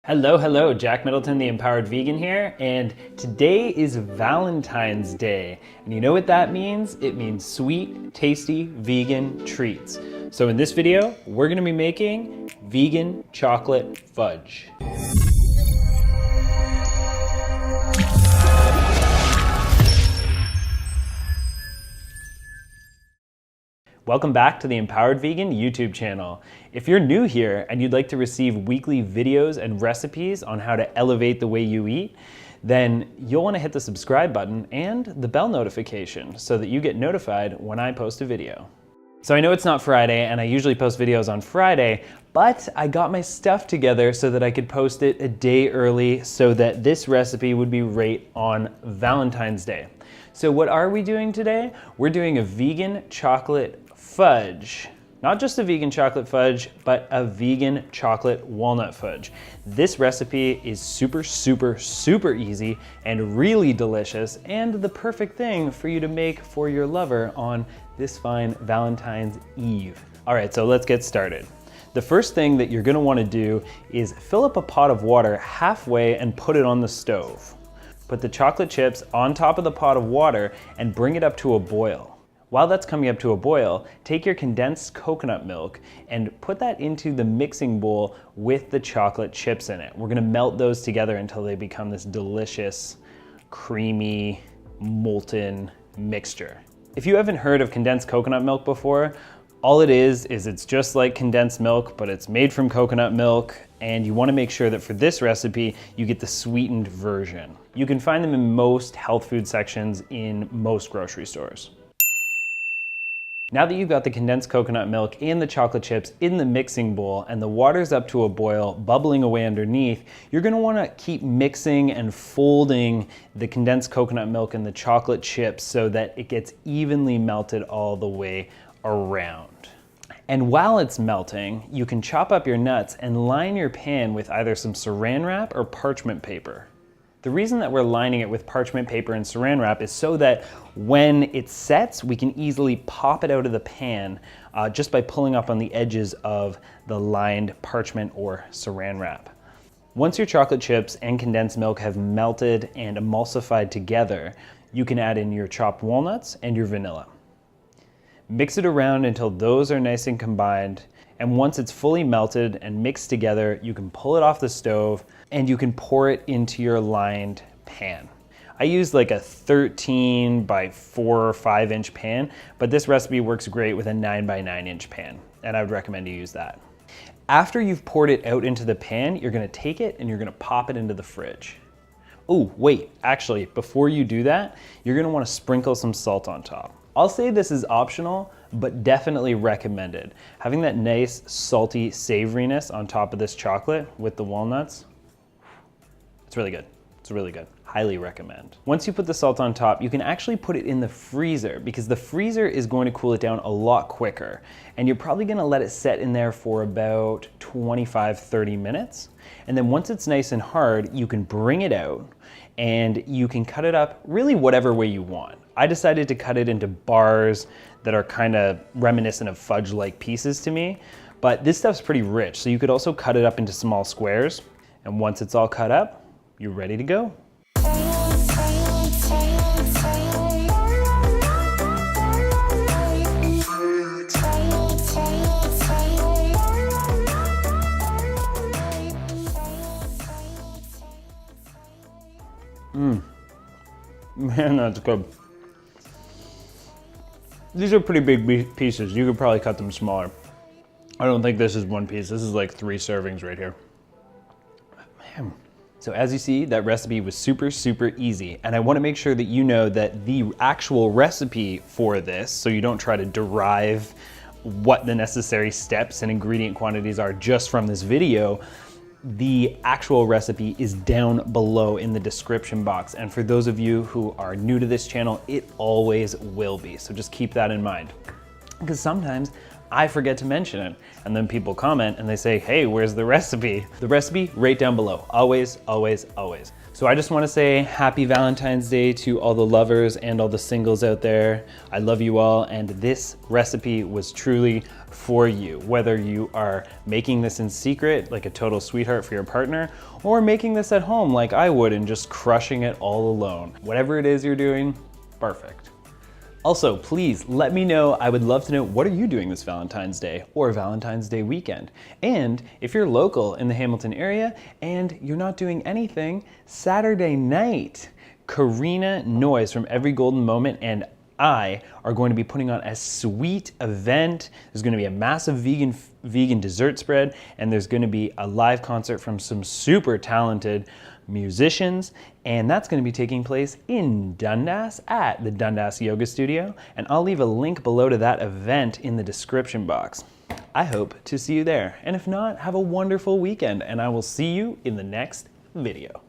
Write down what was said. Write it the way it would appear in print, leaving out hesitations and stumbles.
Hello, Jack Middleton, the Empowered Vegan here, and today is Valentine's Day. And you know what that means? It means sweet, tasty, vegan treats. So in this video, we're gonna be making vegan chocolate fudge. Welcome back to the Empowered Vegan YouTube channel. If you're new here and you'd like to receive weekly videos and recipes on how to elevate the way you eat, then you'll want to hit the subscribe button and the bell notification so that you get notified when I post a video. So I know it's not Friday and I usually post videos on Friday, but I got my stuff together so that I could post it a day early so that this recipe would be right on Valentine's Day. So what are we doing today? We're doing a vegan chocolate fudge. Not just a vegan chocolate fudge, but a vegan chocolate walnut fudge. This recipe is super easy and really delicious and the perfect thing for you to make for your lover on this fine Valentine's Eve. All right, so let's get started. The first thing that you're gonna wanna do is fill up a pot of water halfway and put it on the stove. Put the chocolate chips on top of the pot of water and bring it up to a boil. While that's coming up to a boil, take your condensed coconut milk and put that into the mixing bowl with the chocolate chips in it. We're gonna melt those together until they become this delicious, creamy, molten mixture. If you haven't heard of condensed coconut milk before, all it is it's just like condensed milk, but it's made from coconut milk, and you wanna make sure that for this recipe, you get the sweetened version. You can find them in most health food sections in most grocery stores. Now that you've got the condensed coconut milk and the chocolate chips in the mixing bowl and the water's up to a boil, bubbling away underneath, you're gonna wanna keep mixing and folding the condensed coconut milk and the chocolate chips so that it gets evenly melted all the way around. And while it's melting, you can chop up your nuts and line your pan with either some saran wrap or parchment paper. The reason that we're lining it with parchment paper and saran wrap is so that when it sets, we can easily pop it out of the pan just by pulling up on the edges of the lined parchment or saran wrap. Once your chocolate chips and condensed milk have melted and emulsified together, you can add in your chopped walnuts and your vanilla. Mix it around until those are nice and combined. And once it's fully melted and mixed together, you can pull it off the stove and you can pour it into your lined pan. I use like a 13 by 4 or 5 inch pan, but this recipe works great with a 9 by 9 inch pan, and I would recommend you use that. After you've poured it out into the pan, you're gonna take it and you're gonna pop it into the fridge. Oh, wait, actually, before you do that, you're gonna wanna sprinkle some salt on top. I'll say this is optional, but definitely recommended. Having that nice salty savoriness on top of this chocolate with the walnuts, it's really good. It's really good. Highly recommend. Once you put the salt on top, you can actually put it in the freezer because the freezer is going to cool it down a lot quicker. And you're probably gonna let it set in there for about 25-30 minutes. And then once it's nice and hard, you can bring it out and you can cut it up really whatever way you want. I decided to cut it into bars that are kind of reminiscent of fudge-like pieces to me, but this stuff's pretty rich, so you could also cut it up into small squares. And once it's all cut up, you're ready to go. Man, that's good. These are pretty big pieces. You could probably cut them smaller. I don't think this is one piece. This is like 3 servings right here. Man. So as you see, that recipe was super easy. And I wanna make sure that you know that the actual recipe for this, so you don't try to derive what the necessary steps and ingredient quantities are just from this video, the actual recipe is down below in the description box. And for those of you who are new to this channel, it always will be. So just keep that in mind. Because sometimes I forget to mention it. And then people comment and they say, hey, where's the recipe? The recipe right down below. Always, always, always. So I just want to say happy Valentine's Day to all the lovers and all the singles out there. I love you all, and this recipe was truly for you. Whether you are making this in secret like a total sweetheart for your partner, or making this at home like I would and just crushing it all alone. Whatever it is you're doing, perfect. Also, please let me know. I would love to know, what are you doing this Valentine's Day or Valentine's Day weekend? And if you're local in the Hamilton area and you're not doing anything, Saturday night, Karina Noyes from Every Golden Moment and I are going to be putting on a sweet event. There's going to be a massive vegan dessert spread, and there's going to be a live concert from some super talented musicians, and that's going to be taking place in Dundas at the Dundas Yoga Studio, and I'll leave a link below to that event in the description box. I hope to see you there, and if not, have a wonderful weekend, and I will see you in the next video.